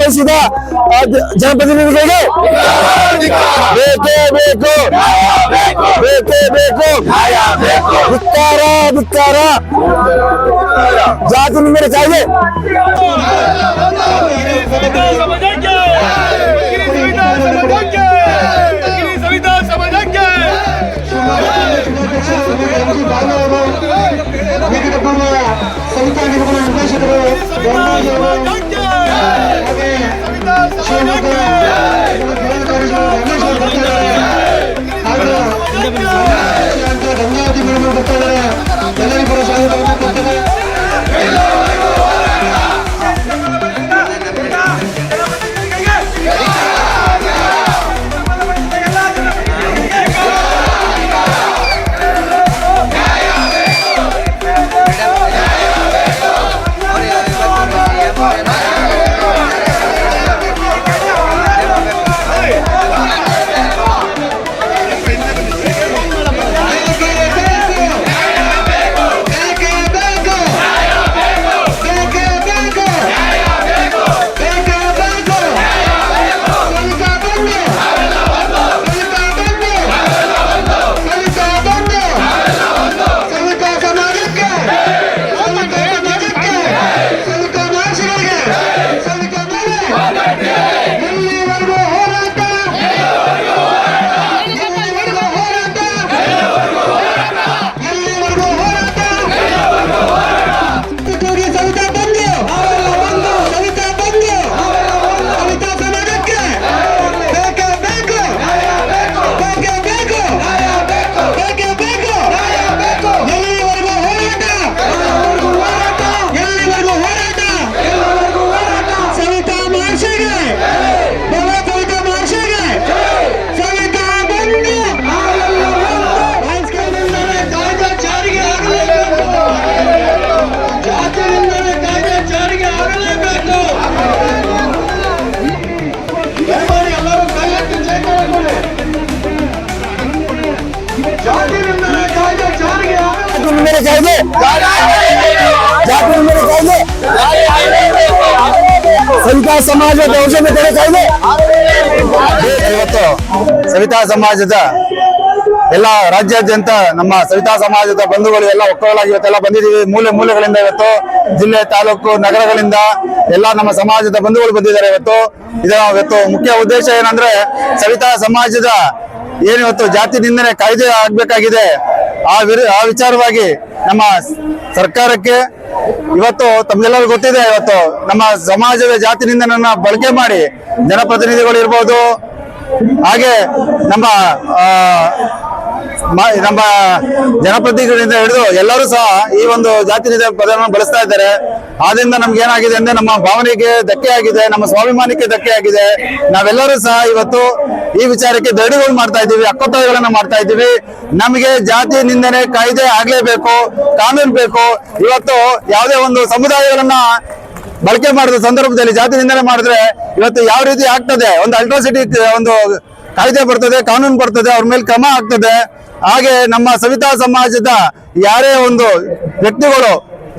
ಬಯಸಿದ ಜನಪ್ರತಿನಿಧಿಗಳಿಗೆ ಬೇಕೇ ಬೇಕು, ಬೇಕೇ ಬೇಕು, ಧಿಕ್ಕಾರ ಧಿಕ್ಕಾರ. ಜಾತಿ ನಿಂದನೆ ಕಾಯ್ದೆ ಸವಿತಾ ಸಮಾಜ ದೌರ್ಜನ್ಯ ತಡೆ ಕಾಯ್ದೆ. ಇವತ್ತು ಸವಿತಾ ಸಮಾಜದ ಎಲ್ಲ ರಾಜ್ಯಾದ್ಯಂತ ನಮ್ಮ ಸವಿತಾ ಸಮಾಜದ ಬಂಧುಗಳು ಎಲ್ಲ ಒಕ್ಕಲಾಗಿ ಇವತ್ತೆಲ್ಲ ಬಂದಿದ್ದೀವಿ. ಮೂಲೆ ಮೂಲೆಗಳಿಂದ ಇವತ್ತು ಜಿಲ್ಲೆ, ತಾಲೂಕು, ನಗರಗಳಿಂದ ಎಲ್ಲ ನಮ್ಮ ಸಮಾಜದ ಬಂಧುಗಳು ಬಂದಿದ್ದಾರೆ. ಇವತ್ತು ಮುಖ್ಯ ಉದ್ದೇಶ ಏನಂದ್ರೆ ಸವಿತಾ ಸಮಾಜದ ಏನಿವತ್ತು ಜಾತಿ ನಿಂದನೆ ಕಾಯ್ದೆ ಆಗ್ಬೇಕಾಗಿದೆ ಆ ವಿಚಾರವಾಗಿ ನಮ್ಮ ಸರ್ಕಾರಕ್ಕೆ ಇವತ್ತು ತಮ್ಗೆಲ್ಲರಿಗೂ ಗೊತ್ತಿದೆ, ಇವತ್ತು ನಮ್ಮ ಸಮಾಜದ ಜಾತಿ ನಿಂದನೆಯನ್ನ ಬಳಕೆ ಮಾಡಿ ಜನಪ್ರತಿನಿಧಿಗಳು ಇರ್ಬೋದು, ಹಾಗೆ ನಮ್ಮ ಜನಪ್ರತಿನಿಧಿಗಳಿಂದ ಹಿಡಿದು ಎಲ್ಲರೂ ಸಹ ಈ ಒಂದು ಜಾತಿ ನಿಂದನೆ ಪದವನ್ನು ಬಳಸ್ತಾ ಇದ್ದಾರೆ. ಆದ್ರಿಂದ ನಮ್ಗೆ ಏನಾಗಿದೆ ಅಂದ್ರೆ ನಮ್ಮ ಭಾವನೆಗೆ ಧಕ್ಕೆ ಆಗಿದೆ, ನಮ್ಮ ಸ್ವಾಭಿಮಾನಕ್ಕೆ ಧಕ್ಕೆ ಆಗಿದೆ. ನಾವೆಲ್ಲರೂ ಸಹ ಇವತ್ತು ಈ ವಿಚಾರಕ್ಕೆ ಧರಣಿಗಳು ಮಾಡ್ತಾ ಇದ್ದೀವಿ, ಹಕ್ಕೊತ್ತಾಯಗಳನ್ನ ಮಾಡ್ತಾ ಇದ್ದೀವಿ. ನಮಗೆ ಜಾತಿ ನಿಂದನೆ ಕಾಯ್ದೆ ಆಗ್ಲೇಬೇಕು, ಕಾನೂನು ಬೇಕು. ಇವತ್ತು ಯಾವುದೇ ಒಂದು ಸಮುದಾಯಗಳನ್ನ ಬಳಕೆ ಮಾಡಿದ ಸಂದರ್ಭದಲ್ಲಿ ಜಾತಿ ನಿಂದನೆ ಮಾಡಿದ್ರೆ ಇವತ್ತು ಯಾವ ರೀತಿ ಆಗ್ತದೆ, ಒಂದು ಅಲ್ಟ್ರಾಸಿಟಿ ಒಂದು ಕಾಯ್ದೆ ಬರ್ತದೆ, ಕಾನೂನು ಬರ್ತದೆ, ಅವ್ರ ಮೇಲೆ ಕ್ರಮ ಆಗ್ತದೆ. ಹಾಗೆ ನಮ್ಮ ಸವಿತಾ ಸಮಾಜದ ಯಾರೇ ಒಂದು ವ್ಯಕ್ತಿಗಳು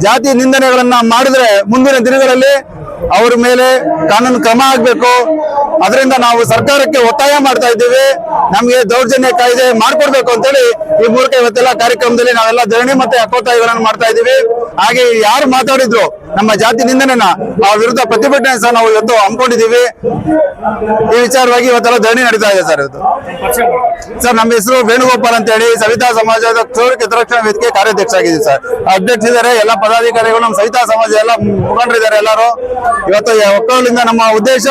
ಜಾತಿ ನಿಂದನೆಗಳನ್ನ ಮಾಡಿದ್ರೆ ಮುಂದಿನ ದಿನಗಳಲ್ಲಿ ಅವ್ರ ಮೇಲೆ ಕಾನೂನು ಕ್ರಮ ಆಗ್ಬೇಕು. ಅದರಿಂದ ನಾವು ಸರ್ಕಾರಕ್ಕೆ ಒತ್ತಾಯ ಮಾಡ್ತಾ ಇದ್ದೀವಿ, ನಮ್ಗೆ ದೌರ್ಜನ್ಯ ಕಾಯ್ದೆ ಮಾಡ್ಕೊಡ್ಬೇಕು ಅಂತೇಳಿ ಈ ಮೂಲಕ ಇವತ್ತೆಲ್ಲ ಕಾರ್ಯಕ್ರಮದಲ್ಲಿ ನಾವೆಲ್ಲ ಧರಣಿ ಮತ್ತೆ ಹಕ್ಕೊತ್ತಾಯಗಳನ್ನು ಮಾಡ್ತಾ ಇದ್ದೀವಿ. ಹಾಗೆ ಯಾರು ಮಾತಾಡಿದ್ರು ನಮ್ಮ ಜಾತಿ ನಿಂದನೆನ ಆ ವಿರುದ್ಧ ಪ್ರತಿಭಟನೆ ಸಹ ನಾವು ಇವತ್ತು ಹಮ್ಮಿಕೊಂಡಿದ್ದೀವಿ. ಈ ವಿಚಾರವಾಗಿ ಇವತ್ತೆಲ್ಲ ಧರಣಿ ನಡೀತಾ ಇದೆ ಸರ್. ಇವತ್ತು ಸರ್ ನಮ್ಮ ಹೆಸರು ವೇಣುಗೋಪಾಲ್ ಅಂತ ಹೇಳಿ, ಸವಿತಾ ಸಮಾಜದ ಕ್ಷೌರಿಕ ಹಿತರಕ್ಷಣಾ ವೇದಿಕೆ ಕಾರ್ಯಾಧ್ಯಕ್ಷ ಆಗಿದ್ದೀವಿ ಸರ್. ಅಧ್ಯಕ್ಷ ಇದ್ದಾರೆ, ಎಲ್ಲ ಪದಾಧಿಕಾರಿಗಳು, ನಮ್ಮ ಸವಿತಾ ಸಮಾಜ ಎಲ್ಲ ಮುಖಂಡರಿದ್ದಾರೆ ಎಲ್ಲರೂ. ಇವತ್ತು ಒಕ್ಕಲಿಂದ ನಮ್ಮ ಉದ್ದೇಶ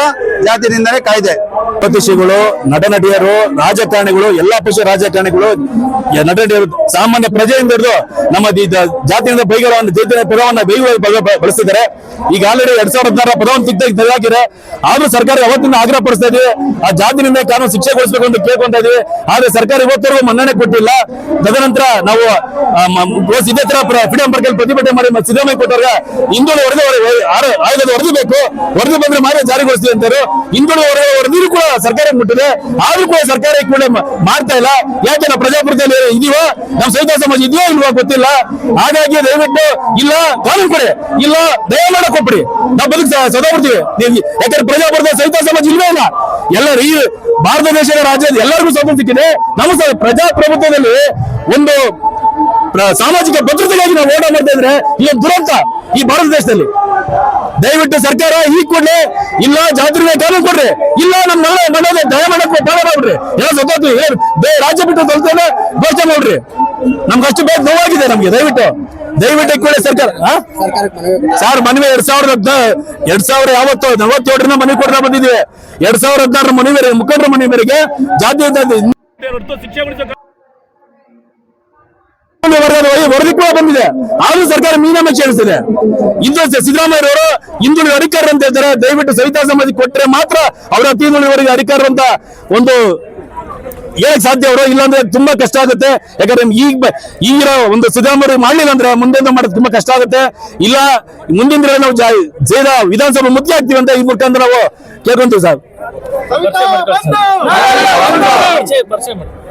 ಜಾತಿ ನಿಂದನೆ ಕಾಯ್ದೆ. ಜ್ಯೋತಿಷಿಗಳು, ನಟ ನಟಿಯರು, ರಾಜಕಾರಣಿಗಳು, ಎಲ್ಲಾ ಪಕ್ಷ ರಾಜಕಾರಣಿಗಳು, ನಟ ನಟಿಯರು, ಸಾಮಾನ್ಯ ಪ್ರಜೆಯಿಂದ ಹಿಡಿದು ನಮ್ಮ ಜಾತಿಯಿಂದ ಬೈಗರವನ್ನು ಪದವನ್ನ ಬಳಸ್ತಿದ್ದಾರೆ. ಈಗ ಆಲ್ರೆಡಿ 2016 ಪದವನ್ನು ತೆಗೆದಾಕಿದ್ರೆ ಆದ್ರೂ ಸರ್ಕಾರ ಯಾವತ್ತಿನ ಆಗ್ರಹ ಪಡಿಸ್ತಾ ಇದೀವಿ, ಆ ಜಾತಿನಿಂದ ಕಾನೂನು ಶಿಕ್ಷೆಗೊಳಿಸಬೇಕು ಅಂತ ಕೇಳ್ಕೊಂತ ಇದೀವಿ. ಆದ್ರೆ ಸರ್ಕಾರ ಇವತ್ತರೆಗೂ ಮನ್ನಣೆ ಕೊಟ್ಟಿಲ್ಲ. ತದನಂತರ ನಾವು ಇದೇ ತರ ಫ್ರೀಡಂ ಪಾರ್ಕ್ ಅಲ್ಲಿ ಪ್ರತಿಭಟನೆ ಮಾಡಿ ಸಿದ್ದರಾಮಯ್ಯ ಕೊಟ್ಟವ್ರಿಗೆ ಹಿಂದುಳಿದ ಆಯೋಗದ ವರದಿ ಬೇಕು, ವರದಿ ಬಂದ್ರೆ ಮಾತ್ರ ಜಾರಿಗೊಳಿಸ್ತೀವಿ ಅಂತಾರೆ. ಹಿಂದುಳಿದ ವರದಿ ಕೂಡ ಸರ್ಕಾರ ಮುಟ್ಟಿದೆ, ಆದ್ರೂ ಕೂಡ ಸರ್ಕಾರ ಕೂಡ ಮಾಡ್ತಾ ಇಲ್ಲ. ಯಾಕೆ ನಾವು ಪ್ರಜಾಪ್ರಭುತ್ವದಲ್ಲಿ ಇದೀವೋ, ನಮ್ಮ ಸವಿತಾ ಸಮಾಜ ಇದೆಯೋ ಇಲ್ವೋ ಗೊತ್ತಿಲ್ಲ. ಹಾಗಾಗಿ ದಯವಿಟ್ಟು ಇಲ್ಲ ಕಾನೂನು ಕೊಡಿ, ಇಲ್ಲ ದಯ ಮಾಡಕ್ ಕೊಟ್ಬಿಡಿ, ನಾವು ಬದುಕು ಸದಾ ಬಿಡ್ತೀವಿ. ಯಾಕಂದ್ರೆ ಪ್ರಜಾಪ್ರಭುತ್ವ ಸವಿತಾ ಸಮಾಜ ಇಲ್ವೇ ಇಲ್ಲ. ಎಲ್ಲರೂ ಈ ಭಾರತ ದೇಶದ ರಾಜ್ಯದ ಎಲ್ಲರಿಗೂ ಸ್ವಾತಂತ್ರ್ಯ ಸಿಕ್ಕಿದೆ. ನಮ್ಮ ಪ್ರಜಾಪ್ರಭುತ್ವದಲ್ಲಿ ಒಂದು ಸಾಮಾಜಿಕ ಭದ್ರತೆಗಾಗಿ ನಾವು ಹೋರಾಟ ಮಾಡ್ತಾ ಇದ್ರೆ ಇದೊಂದು ದುರಂತ ಈ ಭಾರತ ದೇಶದಲ್ಲಿ. ದಯವಿಟ್ಟು ಸರ್ಕಾರ ಈ ಕೂಡಲೇ ಇಲ್ಲ ಜಾತ್ರೆ ಕಾನೂನು ಕೊಡ್ರಿ, ಇಲ್ಲ ನಮ್ಮ ಮನೆ ದಯ ಮಾಡಕ್ಕೆ ಬಾಳ ಮಾಡ್ಬಿಡ್ರಿ. ಎಲ್ಲ ಸತ್ತೋತು ರಾಜ್ಯ ಬಿಟ್ಟು ತೊಲ್ತೇನೆ ಘೋಷಣೆ ಮಾಡ್ರಿ. ನಮ್ಗೆ ಅಷ್ಟು ಬೇಗ ನೋವಾಗಿದೆ ನಮ್ಗೆ. ದಯವಿಟ್ಟು ಕೂಡ ಸರ್ಕಾರ ಸರ್ ಮನವಿ 2000 ಯಾವತ್ತು 47 ಮನವಿ ಕೊಡ್ತಾ ಬಂದಿದ್ದೀವಿ. 2016 ಮನವಿ ಮುಖಂಡರ ಮನವಿ ಮೇರೆಗೆ ಜಾತಿ ಶಿಕ್ಷೆ ವರದಿ ಕೂಡ ಬಂದಿದೆ. ಆದ್ರೂ ಸರ್ಕಾರ ಮೀನಾಮೇಷ ಎಣಿಸಿದೆ. ಇಂದು ಸಿದ್ದರಾಮಯ್ಯರವರು ಹಿಂದುಳಿದ ಅಧಿಕಾರ ಅಂತ ಹೇಳ್ತಾರೆ. ದಯವಿಟ್ಟು ಸವಿತಾ ಸಮಾಜ ಕೊಟ್ಟರೆ ಮಾತ್ರ ಅವರ ಅತಿ ಹಿಂದುಳಿದವರಿಗೆ ಅಧಿಕಾರ ಅಂತ ಒಂದು ಹೇಳಕ್ ಸಾಧ್ಯ. ಅವರು ಇಲ್ಲಾಂದ್ರೆ ತುಂಬಾ ಕಷ್ಟ ಆಗುತ್ತೆ. ಯಾಕಂದ್ರೆ ಈಗಿರೋ ಒಂದು ಸಿದ್ದರಾಮಯ್ಯ ಮಾಡ್ಲಿಲ್ಲ ಅಂದ್ರೆ ಮುಂದೆ ಮಾಡೋದು ತುಂಬಾ ಕಷ್ಟ ಆಗುತ್ತೆ. ಇಲ್ಲ ಮುಂದಿನ ದಿನ ನಾವು ಜೈದ ವಿಧಾನಸಭೆ ಮುಖ್ಯ ಆಗ್ತೀವಿ ಅಂತ ಈ ಮುಖಾಂತರ ನಾವು ಕೇಳ್ಕೊಂತೀವಿ ಸರ್.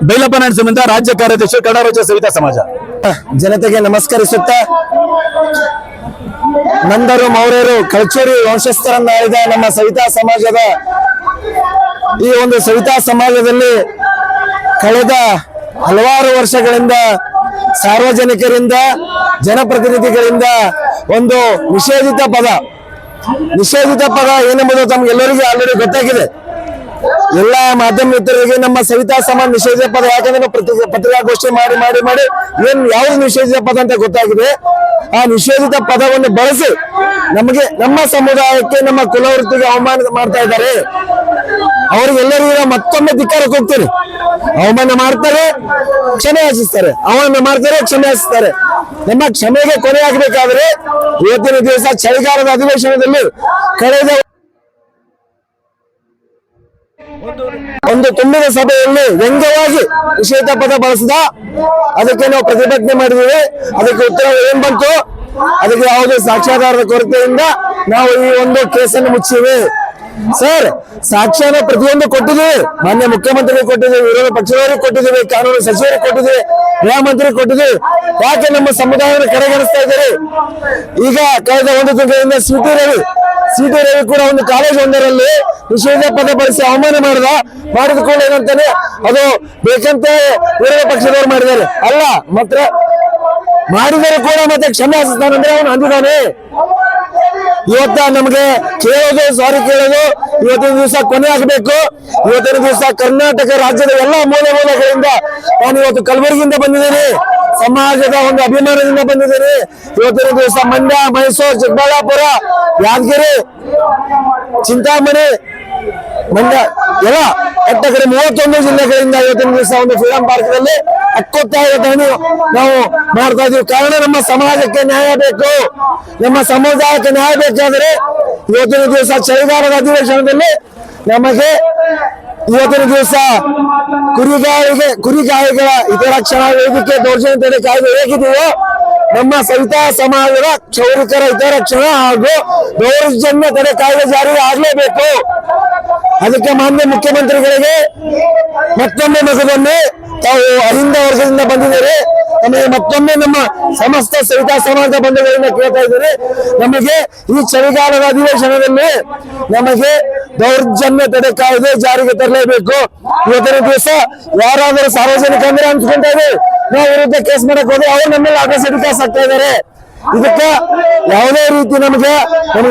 ಬೈಲಪ್ಪ ನಾಯಕ ರಾಜ್ಯ ಕಾರ್ಯದರ್ಶಿ ಕನ್ನಡ ರಾಜ್ಯ ಸವಿತಾ ಸಮಾಜ. ಜನತೆಗೆ ನಮಸ್ಕರಿಸುತ್ತಾ, ನಂದರು ಮೌರ್ಯರು ಕಲ್ಚೂರಿ ವಂಶಸ್ಥರನ್ನಾಳಿದ ನಮ್ಮ ಸವಿತಾ ಸಮಾಜದ ಈ ಒಂದು ಸವಿತಾ ಸಮಾಜದಲ್ಲಿ ಕಳೆದ ಹಲವಾರು ವರ್ಷಗಳಿಂದ ಸಾರ್ವಜನಿಕರಿಂದ ಜನಪ್ರತಿನಿಧಿಗಳಿಂದ ಒಂದು ನಿಷೇಧಿತ ಪದ ಏನೆಂಬುದು ತಮ್ಗೆಲ್ಲರಿಗೂ ಆಲ್ರೆಡಿ ಗೊತ್ತಾಗಿದೆ. ಎಲ್ಲಾ ಮಾಧ್ಯಮ ಮಿತ್ರರಿಗೆ ನಮ್ಮ ಸವಿತಾ ಸಮಾಜ ನಿಷೇಧಿತ ಪದ ಯಾಕಂದ್ರೆ ಪತ್ರಿಕಾಗೋಷ್ಠಿ ಮಾಡಿ ಏನ್ ಯಾವ್ದು ನಿಷೇಧಿತ ಪದ ಅಂತ ಗೊತ್ತಾಗಿದೆ. ಆ ನಿಷೇಧಿತ ಪದವನ್ನು ಬಳಸಿ ನಮಗೆ ನಮ್ಮ ಸಮುದಾಯಕ್ಕೆ ನಮ್ಮ ಕುಲವೃತ್ತಿಗೆ ಅವಮಾನ ಮಾಡ್ತಾ ಇದ್ದಾರೆ. ಅವರಿಗೆಲ್ಲರಿಗೂ ಮತ್ತೊಮ್ಮೆ ಧಿಕ್ಕಾರಕ್ಕೆ ಹೋಗ್ತಾರೆ. ಅವಮಾನ ಮಾಡ್ತಾರೆ, ಕ್ಷಮೆ ಯಾಚಿಸ್ತಾರೆ, ಅವಮಾನ ಮಾಡ್ತಾರೆ, ಕ್ಷಮೆ ಯಾಚಿಸ್ತಾರೆ. ನಮ್ಮ ಕ್ಷಮೆಗೆ ಕೊನೆ ಹಾಕಬೇಕಾದ್ರೆ ಇವತ್ತಿನ ದಿವಸ ಚಳಿಗಾಲದ ಅಧಿವೇಶನದಲ್ಲಿ ಕಳೆದ ಒಂದು ತುಂಬಿದ ಸಭೆಯಲ್ಲಿ ವ್ಯಂಗ್ಯವಾಗಿ ನಿಷೇಧ ಪದ ಬಳಸಿದ. ಅದಕ್ಕೆ ನಾವು ಪ್ರತಿಭಟನೆ ಮಾಡಿದ್ದೀವಿ. ಅದಕ್ಕೆ ಉತ್ತರ ಏನ್ ಬಂತು? ಅದಕ್ಕೆ ಯಾವುದೇ ಸಾಕ್ಷ್ಯಾಧಾರದ ಕೊರತೆಯಿಂದ ನಾವು ಈ ಒಂದು ಕೇಸನ್ನು ಮುಚ್ಚಿವೆ. ಸರ್, ಸಾಕ್ಷ್ಯನ ಪ್ರತಿಯೊಂದು ಕೊಟ್ಟಿದ್ದೀವಿ. ಮಾನ್ಯ ಮುಖ್ಯಮಂತ್ರಿಗೆ ಕೊಟ್ಟಿದ್ದೀವಿ, ವಿರೋಧ ಪಕ್ಷದವರಿಗೆ ಕೊಟ್ಟಿದ್ದೀವಿ, ಕಾನೂನು ಸಚಿವರಿಗೆ ಕೊಟ್ಟಿದ್ದೀವಿ, ಗೃಹ ಮಂತ್ರಿ ಕೊಟ್ಟಿದ್ದೀವಿ. ಯಾಕೆ ನಮ್ಮ ಸಮುದಾಯವನ್ನು ಕಡೆಗಣಿಸ್ತಾ ಇದ್ದೀರಿ? ಈಗ ಕಳೆದ ಒಂದು ತಿಂಗಳಿಂದ ಸಿಟಿ ರವಿ ಕೂಡ ಒಂದು ಕಾಲೇಜ್ ಒಂದರಲ್ಲಿ ನಿಷೇಧ ಪದ ಬಳಸಿ ಅವಮಾನ ಮಾಡಿದ ಕೂಡ ಏನಂತಾನೆ ಅದು ಬೇಕಂತ ವಿರೋಧ ಪಕ್ಷದವರು ಮಾಡಿದ್ದಾರೆ. ಅಲ್ಲ, ಮಾತ್ರ ಮಾಡಿದರೆ ಕೂಡ ಮತ್ತೆ ಕ್ಷಮೆ ಯಾಚಿಸ್ತಾನಂದ್ರೆ ಅವನು ಅಂದಿದ್ದಾನೆ. ಇವತ್ತ ನಮಗೆ ಕೇಳೋದು ಇವತ್ತಿನ ದಿವಸ ಕೊನೆ ಆಗಬೇಕು. ಇವತ್ತಿನ ದಿವಸ ಕರ್ನಾಟಕ ರಾಜ್ಯದ ಎಲ್ಲಾ ಮೂಲಗಳಿಂದ ನಾನು ಇವತ್ತು ಕಲಬುರಗಿಯಿಂದ ಬಂದಿದ್ದೀನಿ, ಸಮಾಜದ ಒಂದು ಅಭಿಮಾನದಿಂದ ಬಂದಿದ್ದೀನಿ. ಇವತ್ತಿನ ದಿವಸ ಮಂಡ್ಯ, ಮೈಸೂರು, ಚಿಕ್ಕಬಳ್ಳಾಪುರ, ಯಾದಗಿರಿ, ಚಿಂತಾಮಣಿ, ಮಂಡ್ಯ ಎಲ್ಲ ಒಟ್ಟ ಕಡೆ 31 ಜಿಲ್ಲೆಗಳಿಂದ ಇವತ್ತಿನ ದಿವಸ ಒಂದು ಫ್ರೀಡಂ ಪಾರ್ಕ್ನಲ್ಲಿ ಹಕ್ಕೊತ್ತಾಯ ನಾವು ಮಾಡ್ತಾ ಇದೀವಿ. ಕಾರಣ ನಮ್ಮ ಸಮಾಜಕ್ಕೆ ನ್ಯಾಯ ಬೇಕು. ನಮ್ಮ ಸಮುದಾಯಕ್ಕೆ ನ್ಯಾಯ ಬೇಕಾದರೆ ಇವತ್ತಿನ ದಿವಸ ಚಳಿಗಾಲದ ಅಧಿವೇಶನದಲ್ಲಿ ನಮಗೆ ಇವತ್ತಿನ ದಿವಸ ಕುರಿಗಾಯಿಗಳ ಹಿತರಕ್ಷಣಾ ವೇದಿಕೆ ದೌರ್ಜನ್ಯ ತಡೆ ಕಾಯ್ದೆ ಹೇಗಿದೆಯೋ ನಮ್ಮ ಸವಿತಾ ಸಮಾಜದ ಕ್ಷೌರಿಕರ ಹಿತರಕ್ಷಣಾ ಹಾಗೂ ದೌರ್ಜನ್ಯ ತಡೆ ಕಾಯ್ದೆ ಜಾರಿಗೆ ಆಗಲೇಬೇಕು. ಅದಕ್ಕೆ ಮಾನ್ಯ ಮುಖ್ಯಮಂತ್ರಿಗಳಿಗೆ ಮತ್ತೊಮ್ಮೆ ಮಗದೊಮ್ಮೆ ತಾವು ಅಹಿಂದ ವರ್ಗದಿಂದ ಬಂದಿದ್ದಾರೆ. ನಮಗೆ ಮತ್ತೊಮ್ಮೆ ನಮ್ಮ ಸಮಸ್ತ ಸವಿತಾ ಸಮಾಜದ ಬಂಧುಗಳಿಂದ ಕೇಳ್ತಾ ಇದ್ದಾರೆ, ನಮಗೆ ಈ ಚಳಿಗಾಲದ ಅಧಿವೇಶನದಲ್ಲಿ ನಮಗೆ ದೌರ್ಜನ್ಯ ತಡೆ ಕಾಯ್ದೆ ಜಾರಿಗೆ ತರಲೇಬೇಕು. ಇವತ್ತಿನ ದಿವಸ ಯಾರಾದರೂ ಸಾರ್ವಜನಿಕ ಅಂದ್ರೆ ಅನ್ಸ್ಕೊಂತಾ ಇದೆ, ನಾವು ವಿರುದ್ಧ ಕೇಸ್ ಮಾಡಕ್ ಹೋದ್ರೆ ಅವ್ರು ನಮ್ಮ ಮೇಲೆ ಅಗ್ರೆಸಿವ್ ಕೇಸ್ ಆಗ್ತಾ ಇದ್ದಾರೆ. ಇದಕ್ಕೆ ಯಾವುದೇ ರೀತಿ ನಮಗೆ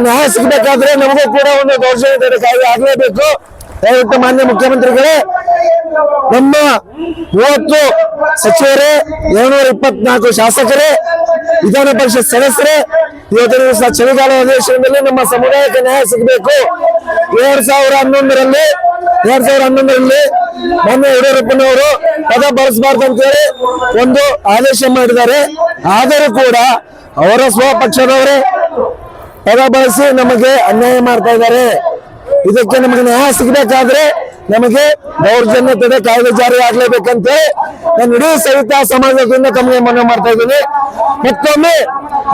ನ್ಯಾಯ ಸಿಗಬೇಕಾದ್ರೆ ನಮಗೂ ಕೂಡ ಒಂದು ದೌರ್ಜನ್ಯ ತಡೆ ಕಾಯ್ದೆ ಆಗ್ಲೇಬೇಕು. ದಯವಿಟ್ಟು ಮಾನ್ಯ ಮುಖ್ಯಮಂತ್ರಿಗಳೇ, ನಮ್ಮ 30 ಸಚಿವರೇ, 224 ಶಾಸಕರೇ, ವಿಧಾನ ಪರಿಷತ್ ಸದಸ್ಯರೇ, ಇವತ್ತಿನ ದಿವಸ ಚಳಿಗಾಲ ಅಧಿವೇಶನದಲ್ಲಿ ನಮ್ಮ ಸಮುದಾಯಕ್ಕೆ ನ್ಯಾಯ ಸಿಗಬೇಕು. 2011ರಲ್ಲಿ ಮಾನ್ಯ ಯಡಿಯೂರಪ್ಪನವರು ಪದ ಬಳಸಬಾರ್ದು ಅಂತೇಳಿ ಒಂದು ಆದೇಶ ಮಾಡಿದ್ದಾರೆ. ಆದರೂ ಕೂಡ ಅವರ ಸ್ವಪಕ್ಷದವರೇ ಪದ ಬಳಸಿ ನಮಗೆ ಅನ್ಯಾಯ ಮಾಡ್ತಾ ಇದ್ದಾರೆ. ಇದಕ್ಕೆ ನಮಗೆ ನ್ಯಾಯ ಸಿಗಬೇಕಾದ್ರೆ ನಮಗೆ ದೌರ್ಜನ್ಯ ತಡೆ ಕಾಯ್ದೆ ಜಾರಿ ಆಗ್ಲೇಬೇಕಂತ ನಾನು ಇಡೀ ಸವಿತಾ ಸಮಾಜದಿಂದ ತಮಗೆ ಮನವಿ ಮಾಡ್ತಾ ಇದ್ದೀನಿ. ಮತ್ತೊಮ್ಮೆ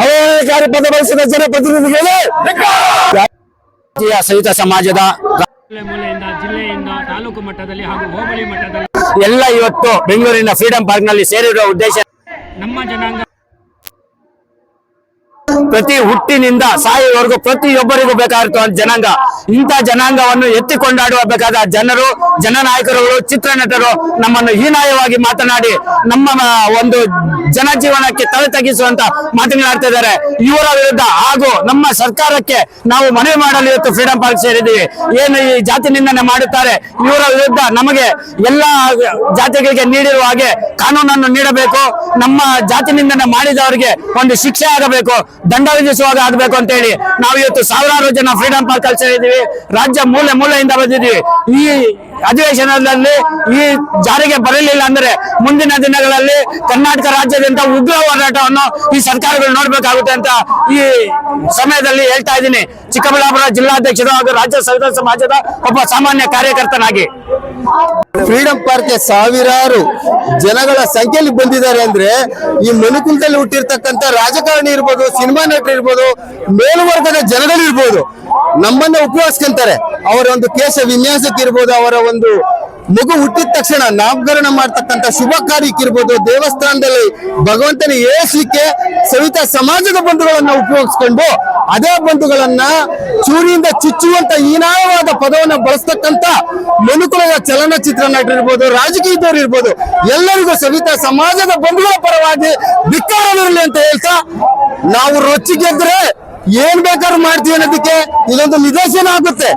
ಅವಹೇಳನಕಾರಿ ಪದ ಬಳಸಿದ ಜನಪ್ರತಿನಿಧಿಗಳು ಸವಿತಾ ಸಮಾಜದ ಮೂಲೆಯಿಂದ ಜಿಲ್ಲೆಯಿಂದ ತಾಲೂಕು ಮಟ್ಟದಲ್ಲಿ ಹಾಗೂ ಹೋಬಳಿ ಮಟ್ಟದಲ್ಲಿ ಎಲ್ಲ ಇವತ್ತು ಬೆಂಗಳೂರಿನ ಫ್ರೀಡಂ ಪಾರ್ಕ್ ನಲ್ಲಿ ಸೇರಿರುವ ಉದ್ದೇಶ ನಮ್ಮ ಜನಾಂಗ ಪ್ರತಿ ಹುಟ್ಟಿನಿಂದ ಸಾಯುವವರೆಗೂ ಪ್ರತಿಯೊಬ್ಬರಿಗೂ ಬೇಕಾಗಿರುವ ಜನಾಂಗ. ಇಂಥ ಜನಾಂಗವನ್ನು ಎತ್ತಿ ಕೊಂಡಾಡುವ ಜನರು, ಜನನಾಯಕರುಗಳು, ಚಿತ್ರನಟರು ನಮ್ಮನ್ನು ಹೀನಾಯವಾಗಿ ಮಾತನಾಡಿ ನಮ್ಮ ಒಂದು ಜನಜೀವನಕ್ಕೆ ತಲೆ ತಗ್ಗಿಸುವಂತ ಮಾತನಾಡ್ತಾ ಇದ್ದಾರೆ. ಇವರ ವಿರುದ್ಧ ಹಾಗೂ ನಮ್ಮ ಸರ್ಕಾರಕ್ಕೆ ನಾವು ಮನವಿ ಮಾಡಲು ಇವತ್ತು ಫ್ರೀಡಂ ಪಾರ್ಕ್ ಸೇರಿದ್ದೀವಿ. ಏನು ಈ ಜಾತಿ ನಿಂದನೆ ಮಾಡುತ್ತಾರೆ, ಇವರ ವಿರುದ್ಧ ನಮಗೆ ಎಲ್ಲ ಜಾತಿಗಳಿಗೆ ನೀಡಿರುವ ಹಾಗೆ ಕಾನೂನನ್ನು ನೀಡಬೇಕು. ನಮ್ಮ ಜಾತಿ ನಿಂದನೆ ಮಾಡಿದವರಿಗೆ ಒಂದು ಶಿಕ್ಷೆ ಆಗಬೇಕು, ದಂಡ ವಿಧಿಸುವಾಗ ಆಗಬೇಕು ಅಂತ ಹೇಳಿ ನಾವು ಇವತ್ತು ಸಾವಿರಾರು ಜನ ಫ್ರೀಡಂ ಪಾರ್ಕ್ ಅಲ್ಲಿ ಸೇರಿದ್ದೀವಿ. ರಾಜ್ಯ ಮೂಲೆ ಮೂಲೆಯಿಂದ ಬಂದಿದ್ದೀವಿ. ಈ ಅಧಿವೇಶನದಲ್ಲಿ ಈ ಜಾರಿಗೆ ಬರಲಿಲ್ಲ ಅಂದ್ರೆ ಮುಂದಿನ ದಿನಗಳಲ್ಲಿ ಕರ್ನಾಟಕ ರಾಜ್ಯದಿಂದ ಉಗ್ರ ಹೋರಾಟವನ್ನು ಈ ಸರ್ಕಾರಗಳು ನೋಡ್ಬೇಕಾಗುತ್ತೆ ಅಂತ ಈ ಸಮಯದಲ್ಲಿ ಹೇಳ್ತಾ ಇದ್ದೀನಿ. ಚಿಕ್ಕಬಳ್ಳಾಪುರ ಜಿಲ್ಲಾಧ್ಯಕ್ಷರು ಹಾಗೂ ರಾಜ್ಯ ಸವಿತಾ ಸಮಾಜದ ಒಬ್ಬ ಸಾಮಾನ್ಯ ಕಾರ್ಯಕರ್ತನಾಗಿ ಫ್ರೀಡಂ ಪಾರ್ಕ್ಗೆ ಸಾವಿರಾರು ಜನಗಳ ಸಂಖ್ಯೆಯಲ್ಲಿ ಬಂದಿದ್ದಾರೆ ಅಂದ್ರೆ ಈ ಮನುಕುಲದಲ್ಲಿ ಹುಟ್ಟಿರ್ತಕ್ಕಂಥ ರಾಜಕಾರಣಿ ಇರ್ಬೋದು, ಸಿನಿಮಾ ನಟರು ಇರ್ಬೋದು, ಮೇಲ್ವರ್ಗದ ಜನಗಳಿರ್ಬೋದು, ನಮ್ಮನ್ನ ಉಪಯೋಗಿಸ್ಕೊಂತಾರೆ. ಅವರ ಒಂದು ಕೇಶ ವಿನ್ಯಾಸಕ್ಕೆ ಇರ್ಬೋದು, ಅವರ ಒಂದು ಮಗು ಹುಟ್ಟಿದ ತಕ್ಷಣ ನಾಮಕರಣ ಮಾಡ್ತಕ್ಕಂಥ ಶುಭ ಕಾರ್ಯಕ್ಕಿರ್ಬೋದು, ದೇವಸ್ಥಾನದಲ್ಲಿ ಭಗವಂತನ ಏರಿಸಲಿಕ್ಕೆ ಸವಿತಾ ಸಮಾಜದ ಬಂಧುಗಳನ್ನ ಉಪಯೋಗಿಸ್ಕೊಂಡು ಅದೇ ಬಂಧುಗಳನ್ನ ಚೂರಿಯಿಂದ ಚುಚ್ಚುವಂತ ಹೀನಾಯವಾದ ಪದವನ್ನ ಬಳಸ್ತಕ್ಕಂಥ ಮನುಕುಲದ ಚಲನಚಿತ್ರ ನಟರಿರ್ಬೋದು, ರಾಜಕೀಯದವರು ಇರ್ಬೋದು, ಎಲ್ಲರಿಗೂ ಸವಿತಾ ಸಮಾಜದ ಬಂಧುಗಳ ಪರವಾಗಿ ಧಿಕ್ಕಾರವಿರಲಿ ಅಂತ ಹೇಳ್ತಾ, ನಾವು ರೊಚ್ಚಿಗೆದ್ರೆ ಏನ್ ಬೇಕಾದ್ರೂ ಮಾಡ್ತೀವಿ ಅನ್ನೋದಕ್ಕೆ ಇದೊಂದು ನಿದರ್ಶನ ಆಗುತ್ತೆ.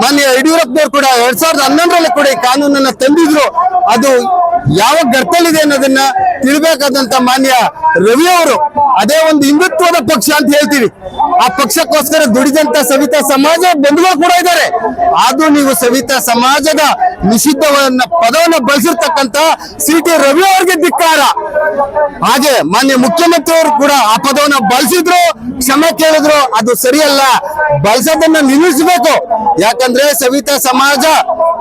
ಮಾನ್ಯ ಯಡಿಯೂರಪ್ಪನವರು ಕೂಡ 2011ರಲ್ಲಿ ಕೂಡ ಈ ಕಾನೂನನ್ನ ತಂದಿದ್ರು. ಅದು ಯಾವ ಗರ್ತಲ್ಲಿದೆ ಅನ್ನೋದನ್ನ ತಿಳ್ಬೇಕಾದಂತ ಮಾನ್ಯ ರವಿ ಅವರು ಅದೇ ಒಂದು ಹಿಂದುತ್ವದ ಪಕ್ಷ ಅಂತ ಹೇಳ್ತೀವಿ. ಆ ಪಕ್ಷಕ್ಕೋಸ್ಕರ ದುಡಿದಂತ ಸವಿತಾ ಸಮಾಜ ಬಂಧುಗಳು ಕೂಡ ಇದ್ದಾರೆ. ಆದ್ರೂ ನೀವು ಸವಿತಾ ಸಮಾಜದ ನಿಷಿದ್ಧವನ್ನ ಪದವನ್ನ ಬಳಸಿರ್ತಕ್ಕಂತ CT ರವಿ ಅವರಿಗೆ ಧಿಕ್ಕಾರ. ಹಾಗೆ ಮಾನ್ಯ ಮುಖ್ಯಮಂತ್ರಿಯವರು ಕೂಡ ಆ ಪದವನ್ನ ಬಳಸಿದ್ರು, ಕ್ಷಮೆ ಕೇಳಿದ್ರು. ಅದು ಸರಿಯಲ್ಲ, ಬಳಸೋದನ್ನ ನಿಲ್ಲಿಸಬೇಕು. ಯಾಕಂದ್ರೆ ಸವಿತಾ ಸಮಾಜ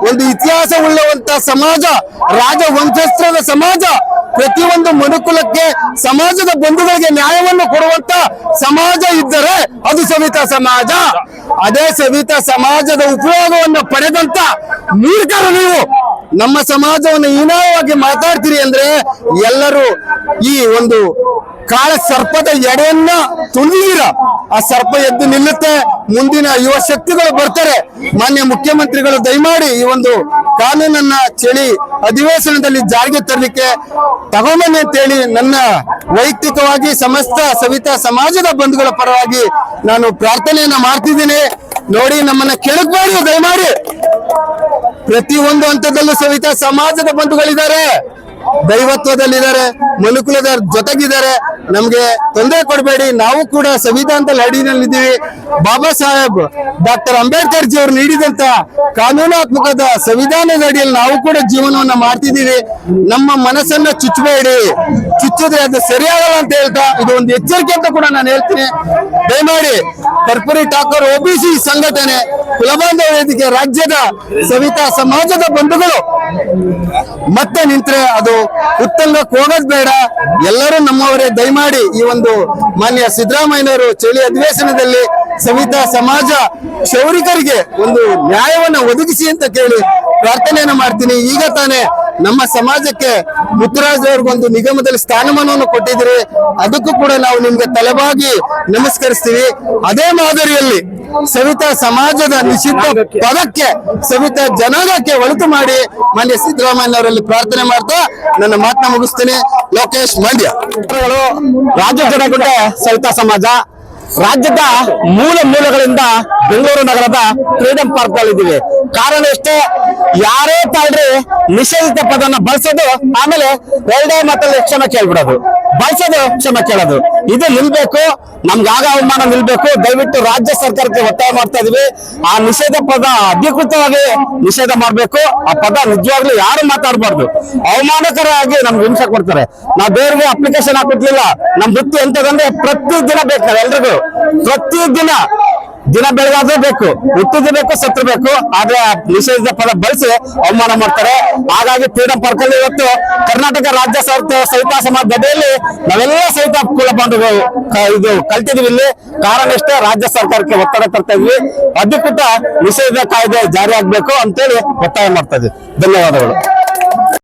ಒಂದು ಇತಿಹಾಸ ಉಳ್ಳವಂತ ಸಮಾಜ, ರಾಜವಂಶಸ್ಥರ ಸಮಾಜ. ಪ್ರತಿಯೊಂದು ಮನುಕುಲಕ್ಕೆ ಸಮಾಜದ ಬಂಧುಗಳಿಗೆ ನ್ಯಾಯವನ್ನು ಕೊಡುವಂತ ಸಮಾಜ ಇದ್ದರೆ ಅದು ಸವಿತಾ ಸಮಾಜ. ಅದೇ ಸವಿತಾ ಸಮಾಜದ ಉಪಯೋಗವನ್ನು ಪಡೆದಂತ ಮೂರ್ಖರು ನೀವು ನಮ್ಮ ಸಮಾಜವನ್ನು ಹೀನಾಯವಾಗಿ ಮಾತಾಡ್ತೀರಿ ಅಂದ್ರೆ ಎಲ್ಲರೂ ಈ ಒಂದು ಕಾಳ ಸರ್ಪದ ಎಡೆಯನ್ನ ತುಳಿದಿರ ಆ ಸರ್ಪ ಎದ್ದು ನಿಲ್ಲುತ್ತೆ. ಮುಂದಿನ ಯುವ ಶಕ್ತಿಗಳು ಬರ್ತಾರೆ. ಮಾನ್ಯ ಮುಖ್ಯಮಂತ್ರಿಗಳು ದಯಮಾಡಿ ಈ ಒಂದು ಕಾನೂನನ್ನ ಚಳಿ ಅಧಿವೇಶನದಲ್ಲಿ ಜಾರಿಗೆ ತರಲಿಕ್ಕೆ ತಗೊಂಬನ್ನಿ ಅಂತೇಳಿ ನನ್ನ ವೈಯಕ್ತಿಕವಾಗಿ ಸಮಸ್ತ ಸವಿತಾ ಸಮಾಜದ ಬಂಧುಗಳ ಪರವಾಗಿ ನಾನು ಪ್ರಾರ್ಥನೆಯನ್ನ ಮಾಡ್ತಿದ್ದೀನಿ. ನೋಡಿ, ನಮ್ಮನ್ನ ಕೆಳಗಬೇಡಿ ದಯಮಾಡಿ. ಪ್ರತಿಯೊಂದು ಹಂತದಲ್ಲೂ ಸವಿತಾ ಸಮಾಜದ ಬಂಧುಗಳಿದ್ದಾರೆ, ದೈವತ್ವದಲ್ಲಿದ್ದಾರೆ, ಮನುಕುಲದ ಜೊತೆಗಿದ್ದಾರೆ. ನಮ್ಗೆ ತೊಂದರೆ ಕೊಡಬೇಡಿ. ನಾವು ಕೂಡ ಸಂವಿಧಾನದ ಅಡಿನಲ್ಲಿದ್ದೀವಿ. ಬಾಬಾ ಸಾಹೇಬ್ ಡಾಕ್ಟರ್ ಅಂಬೇಡ್ಕರ್ ಜಿ ಅವರು ನೀಡಿದಂತ ಕಾನೂನಾತ್ಮಕದ ಸಂವಿಧಾನದ ಅಡಿಯಲ್ಲಿ ನಾವು ಕೂಡ ಜೀವನವನ್ನ ಮಾಡ್ತಿದ್ದೀವಿ. ನಮ್ಮ ಮನಸ್ಸನ್ನ ಚುಚ್ಚಬೇಡಿ, ಚುಚ್ಚಿದ್ರೆ ಅದು ಸರಿಯಾಗಲ್ಲ ಅಂತ ಹೇಳ್ತಾ ಇದು ಒಂದು ಎಚ್ಚರಿಕೆ ಅಂತ ಕೂಡ ನಾನು ಹೇಳ್ತೀನಿ. ದಯಮಾಡಿ ಕರ್ಪೂರಿ ಠಾಕೂರ್ OBC ಸಂಘಟನೆ, ಕುಲಬಾಂಧವ ವೇದಿಕೆ, ರಾಜ್ಯದ ಸವಿತಾ ಸಮಾಜದ ಬಂಧುಗಳು ಮತ್ತೆ ನಿಂತ್ರೆ ಅದು ಉತ್ತಂಗಕ್ಕೆ ಹೋಗೋದ್ ಬೇಡ. ಎಲ್ಲರೂ ನಮ್ಮವರೇ. ದಯಮಾಡಿ ಈ ಒಂದು ಮಾನ್ಯ ಸಿದ್ದರಾಮಯ್ಯನವರು ಚಳಿ ಅಧಿವೇಶನದಲ್ಲಿ ಸವಿತಾ ಸಮಾಜ ಕ್ಷೌರಿಕರಿಗೆ ಒಂದು ನ್ಯಾಯವನ್ನ ಒದಗಿಸಿ ಅಂತ ಕೇಳಿ ಪ್ರಾರ್ಥನೆಯನ್ನ ಮಾಡ್ತೀನಿ. ಈಗ ತಾನೇ ನಮ್ಮ ಸಮಾಜಕ್ಕೆ ಮುತ್ತುರಾಜ್ ಅವ್ರಿಗೊಂದು ನಿಗಮದಲ್ಲಿ ಸ್ಥಾನಮಾನವನ್ನು ಕೊಟ್ಟಿದ್ದೀರಿ, ಅದಕ್ಕೂ ಕೂಡ ನಾವು ನಿಮ್ಗೆ ತಲೆಬಾಗಿ ನಮಸ್ಕರಿಸ್ತೀವಿ. ಅದೇ ಮಾದರಿಯಲ್ಲಿ ಸವಿತಾ ಸಮಾಜದ ನಿಷಿದ್ಧ ಪದಕ್ಕೆ, ಸವಿತಾ ಜನಾಂಗಕ್ಕೆ ಒಳಿತು ಮಾಡಿ ಮಾನ್ಯ ಸಿದ್ದರಾಮಯ್ಯನವರಲ್ಲಿ ಪ್ರಾರ್ಥನೆ ಮಾಡ್ತಾ ನನ್ನ ಮಾತನ್ನ ಮುಗಿಸ್ತೀನಿ. ಲೋಕೇಶ್ ಮಂಡ್ಯ. ರಾಜ್ಯ ಜನಗುಡ್ಡ ಸವಿತಾ ಸಮಾಜ ರಾಜ್ಯದ ಮೂಲೆಗಳಿಂದ ಬೆಂಗಳೂರು ನಗರದ ಫ್ರೀಡಂ ಪಾರ್ಕ್ ನಲ್ಲಿ ಕಾರಣ ಇಷ್ಟೇ, ಯಾರೇ ತಾಳ್ರಿ ನಿಷೇಧಿತ ಪದನ ಬಳಸೋದು, ಆಮೇಲೆ ಎರಡೇ ಮಾತಲ್ಲಿ ಕ್ಷಮೆ ಕೇಳ್ಬಿಡೋದು, ಬಳಸೋದು ಕ್ಷಮೆ ಕೇಳೋದು, ಇದು ನಿಲ್ಬೇಕು. ನಮ್ಗಾಗ ಅವಮಾನ ನಿಲ್ಬೇಕು. ದಯವಿಟ್ಟು ರಾಜ್ಯ ಸರ್ಕಾರಕ್ಕೆ ಒತ್ತಾಯ ಮಾಡ್ತಾ ಇದೀವಿ. ಆ ನಿಷೇಧ ಪದ ಅಧಿಕೃತವಾಗಿ ನಿಷೇಧ ಮಾಡ್ಬೇಕು. ಆ ಪದ ನಿಜವಾಗ್ಲೂ ಯಾರು ಮಾತಾಡಬಾರ್ದು. ಅವಮಾನಕರವಾಗಿ ನಮ್ಗೆ ಹಿಂಸೆ ಕೊಡ್ತಾರೆ. ನಾವು ಬೇರೆಗೆ ಅಪ್ಲಿಕೇಶನ್ ಹಾಕಿರ್ಲಿಲ್ಲ. ನಮ್ ವೃತ್ತಿ ಎಂತದಂದ್ರೆ ಪ್ರತಿದಿನ ಬೇಕು, ನಾವೆಲ್ರಿಗೂ ಪ್ರತಿದಿನ ದಿನ ಬೆಳಗಾದ್ರೂ ಬೇಕು, ಹುಟ್ಟಿದಬೇಕು, ಸತ್ತು ಬೇಕು. ಆದ್ರೆ ನಿಷೇಧಿತ ಪದ ಬಳಸಿ ಅವಮಾನ ಮಾಡ್ತಾರೆ. ಹಾಗಾಗಿ ಫ್ರೀಡಂ ಪಾರ್ಕ್ ಅಲ್ಲಿ ಇವತ್ತು ಕರ್ನಾಟಕ ರಾಜ್ಯ ಸವಿತಾ ಸಮಾಜ ಅಡಿಯಲ್ಲಿ ನಾವೆಲ್ಲ ಸವಿತಾ ಇದು ಕಲ್ತಿದ್ವಿ ಇಲ್ಲಿ. ಕಾರಣ ಇಷ್ಟೇ, ರಾಜ್ಯ ಸರ್ಕಾರಕ್ಕೆ ಒತ್ತಡ ತರ್ತಾ ಇದ್ವಿ, ಅಧಿಕೃತ ನಿಷೇಧ ಕಾಯ್ದೆ ಜಾರಿ ಆಗ್ಬೇಕು ಅಂತೇಳಿ ಒತ್ತಾಯ ಮಾಡ್ತಾ ಇದ್ವಿ. ಧನ್ಯವಾದಗಳು.